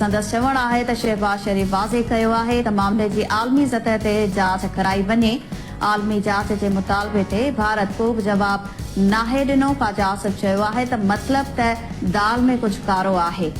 संदसि चवणु आहे त शहबाज शरीफ़ वाज़े कयो आहे त मामले जी आलमी सतह ते जांच कराई वञे। आलमी जांच जे मुतालबे ते भारत को बि जवाबु नाहे ॾिनो। ख्वाजा आसिफ चयो आहे त मतिलबु त दाल में कुझु कारो आहे।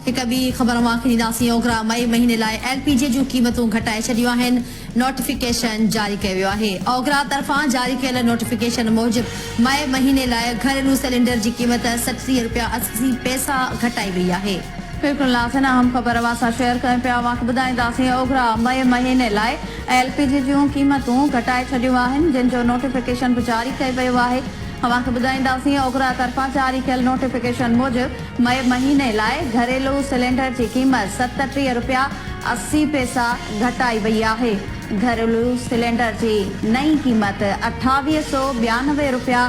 हिक ॿी ख़बर ॾींदासीं। ओघरा मई महीने लाइ LPG जूं क़ीमतूं घटाए छॾियूं आहिनि। नोटिफिकेशन जारी कयो वियो आहे। ओघरा तरफ़ां जारी कयल नोटिफिकेशन मूजिबि मई महीने लाइ घरेलू सिलेंडर जी क़ीमत 37 रुपया 80 पैसा घटाई वई आहे। बिल्कुलु नाज़रीन, अहम ख़बर असां शेयर कयूं पिया। अव्हांखे ॿुधाईंदासीं ओघरा मई महीने लाइ LPG जूं क़ीमतूं घटाए छॾियूं आहिनि, जिन जो नोटिफिकेशन बि जारी कयो वियो आहे। अव्हांखे ॿुधाईंदासीं ओघरा तरफ़ां जारी कयल नोटिफिकेशन मूजिबि मई महीने लाइ घरेलू सिलेंडर जी क़ीमत 37 रुपया 80 पैसा घटाई वई आहे। घरेलू सिलेंडर जी नई क़ीमत 2892 रुपया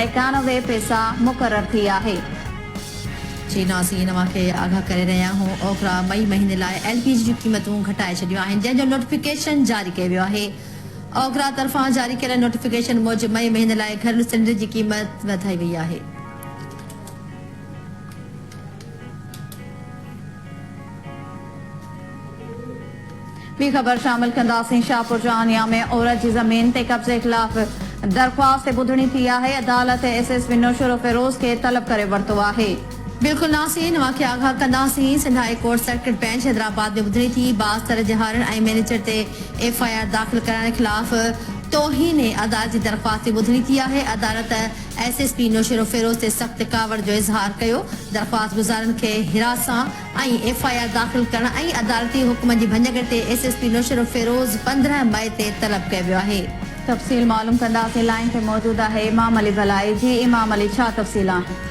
91 पैसा मुक़रर थी आहे। जी नाज़रीन, अव्हांखे आगाह करे रहिया आहियूं। ओघरा मई महीने लाइ LPG जूं क़ीमतूं घटाए छॾियूं आहिनि, जंहिंजो नोटिफिकेशन जारी कयो वियो आहे। ओघरा तरफ़ां जारी कयल नोटिफिकेशन मूजिबि मई महीने लाइ घरेलू सिलेंडर जी क़ीमत वधाई वई आहे। ॿी ख़बर शामिल कंदासीं। शाहपुर जानिया में औरत जी ज़मीन ते कब्ज़े ख़िलाफ़ दरख़्वास्त ॿुधणी थी आहे। अदालत SSP नौशरो फिरोज़ खे तलब करे वरितो आहे। बिल्कुलु नाज़रीन, अव्हांखे आगाह कंदासीं। Sindh high court circuit bench Hyderabad में ॿुधणी थी। बाज़ तरजहारन ऐं मैनेजर ते FIR दाख़िल करण ख़िलाफ़ तौहीन अदालत जी दरख़्वास्त ॿुधणी थी आहे। अदालत SSP नौशरो फिरोज़ ते सख़्त कावड़ जो इज़हार कयो। दरख़्वास्त गुज़ारनि खे हिरासां ऐं FIR दाख़िल करण ऐं अदालती हुकुम जी भञगड़ ते SSP नौशरो फिरोज़ 15 मई ते तलब कयो वियो आहे। तफ़सील मालूम कंदासीं। लाइन ते मौजूद आहे इमाम अली भलाई जी। इमाम अली, छा तफ़सील आहे?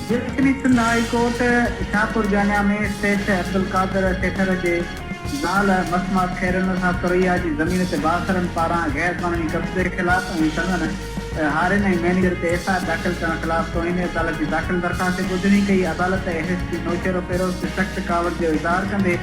सिंध हाई कोर्ट शाहपुर जानिया में सेठ अब्दुल कादिर सेठर जे ज़ाल मसमात खैरन सां सुरैया जी ज़मीन ते बासरनि पारां गैर क़ानूनी कब्ज़े ख़िलाफ़ ऐं संदन हारिन ऐं मैनेजर ते FIR दाख़िल करण ख़िलाफ़ तौहीन अदालत जी दाख़िल दरख़्वास्त ॿुधणी कई। अदालत SSP नौशरो फिरोज़ ते सख़्त कावड़ जो इज़हार कंदे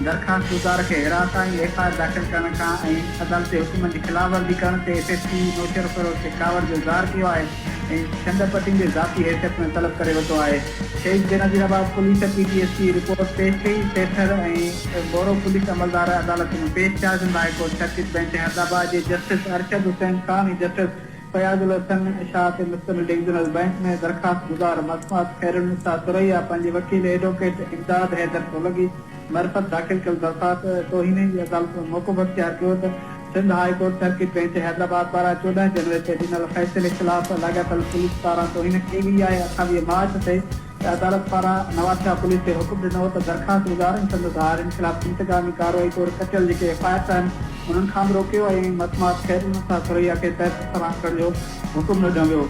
दरख़्वास्त गुज़ार खे हिरास ऐं FIR दाख़िल करण खां ऐं अदालती हुकुम जी ख़िलाफ़वर्ज़ी करण ते SSP नौशरो फिरोज़ ते कावड़ जो इज़हार कयो आहे ऐं चंदपटिन जे ज़ाती हैसियत में तलब करे वरितो आहे। शहीद बेनज़ीराबाद पुलिस PTSP रिपोर्ट पेश कई। सेठर ऐं बोरो पुलिस अमलदार अदालत में पेश थिया। Sindh high court circuit bench Hyderabad जे जस्टिस अरशद हुसैन खान ऐं जस्टिस फयाजुल हसन शाह ते मुश्तमिल डिवीज़नल बेंच में दरख़्वास्त गुज़ार मसमात खैरन सां सुरैया पंहिंजे वकील एडवोकेट इमदाद हैदर सोलगी मरफत दाख़िल कयल दरख़्वास्त तौहीन जी अदालत में मौक़ूफ़ अख़्तियार कयो त Sindh high court circuit bench Hyderabad पारां 14 जनवरी ते ॾिनल फ़ैसिले ख़िलाफ़ लाॻापियल पुलिस पारां तौहीन कई वई आहे। 28 मार्च ते अदालत पारां नवाज़ शाह पुलिस ते हुकुम ॾिनो त दरख़्वास्त गुज़ारनि संदसि हारिन ख़िलाफ़ इंतज़ामी कार्रवाई तौरु कटियल जेके FIR आहिनि उन्हनि खां बि रोकियो ऐं मसमात खैरन सां सुरैया खे तहत फराहम करण जो हुकुम ॾिनो वियो।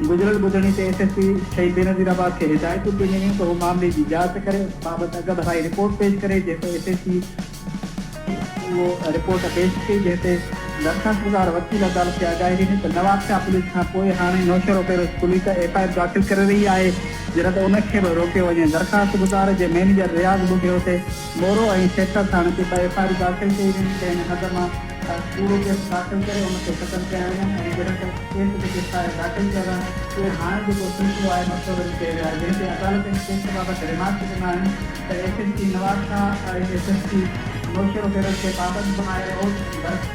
गुज़िरियल ॿुधणी ते SSP शहीद बेनज़ीराबाद खे हिदायतूं ॾिनियूं वयूं त हू मामले जी जांच करे बाबति अॻ भराई रिपोर्ट पेश करे। जेको SSP वो रिपोर्ट पेश कई, जंहिंते दरख़्वास्त गुज़ार वकील अदालत खे आगाही ॾिनी त नवाज़ शाह पुलिस खां पोइ हाणे नौशरो फिरोज़ पुलिस FIR दाख़िल करे रही आहे, जॾहिं त उनखे बि रोकियो वञे। दरख़्वास्त गुज़ार जे मैनेजर रियाज़ ॿुधियो ते बोरो ऐं सेठर थाणे ते FIR दाख़िल कई वई त हिन हद मां पूरो केस दाख़िल करे उनखे ख़तमु कया वञनि ऐं जॾहिं त केस जेके दाख़िल कया उहे हाणे जेको सिलसिलो आहे मसइलो कयो वियो आहे, जंहिं ते अदालत इन केस बाबति रिमार्क ॾिना आहिनि त SSP नवाज़ शाह ऐं SSP नौशरो फिरोज़ खे पाबंद बनाए रहो।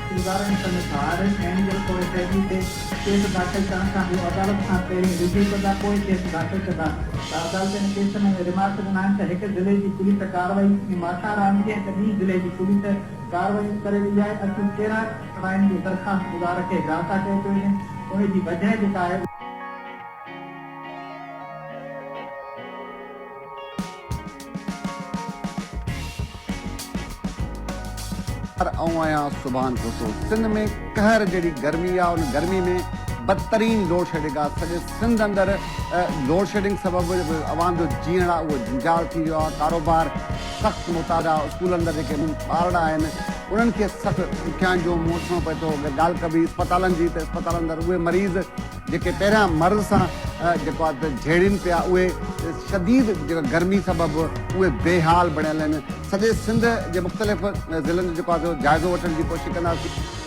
गुज़ारनि संदसि हारिन मैनेजर को फैसले ते केस दाख़िल करण खां हू अदालत खां पहिरीं रिव्यू कंदा पोइ केस दाख़िल कंदा। त अदालत इन केस में रिमार्क ॾिना आहिनि त हिकु ज़िले जी पुलिस कार्रवाई मासार आणंदी आहे त ॿी ज़िले जी पुलिस कार्रवाई करे रही आहे। असुल 13 क्राइम जी दरख़्वास्त गुज़ार खे हिरासत कयो पियो वञे। उन जी वजह जेका आहे सुभान कोसो। सिंध में कहर जड़ी गर्मी आ, उन गर्मी में बदतरीन लोड शेडिंग आ। सॼे सिंध अंदर लोड शेडिंग सबब आवाम जो जीअण आहे उहो जंजाल थी वियो आहे। कारोबार सख़्तु मुताद आहे। स्कूल अंदर जेके ॿारड़ा आहिनि उन्हनि खे सख़्तु ॾुखियाईनि जो मुंहुं ॾिसणो पए थो। ॻाल्हि कबी अस्पतालनि जी त अस्पताल अंदर उहे मरीज़ जेके पहिरियां मर्ज़ सां जेको आहे झेड़ियुनि पिया उहे शदीद जेका गर्मी सबबु उहे बेहाल बणियल आहिनि। सॼे सिंध जे मुख़्तलिफ़ ज़िलनि जो जेको आहे जाइज़ो वठण जी कोशिशि कंदासीं।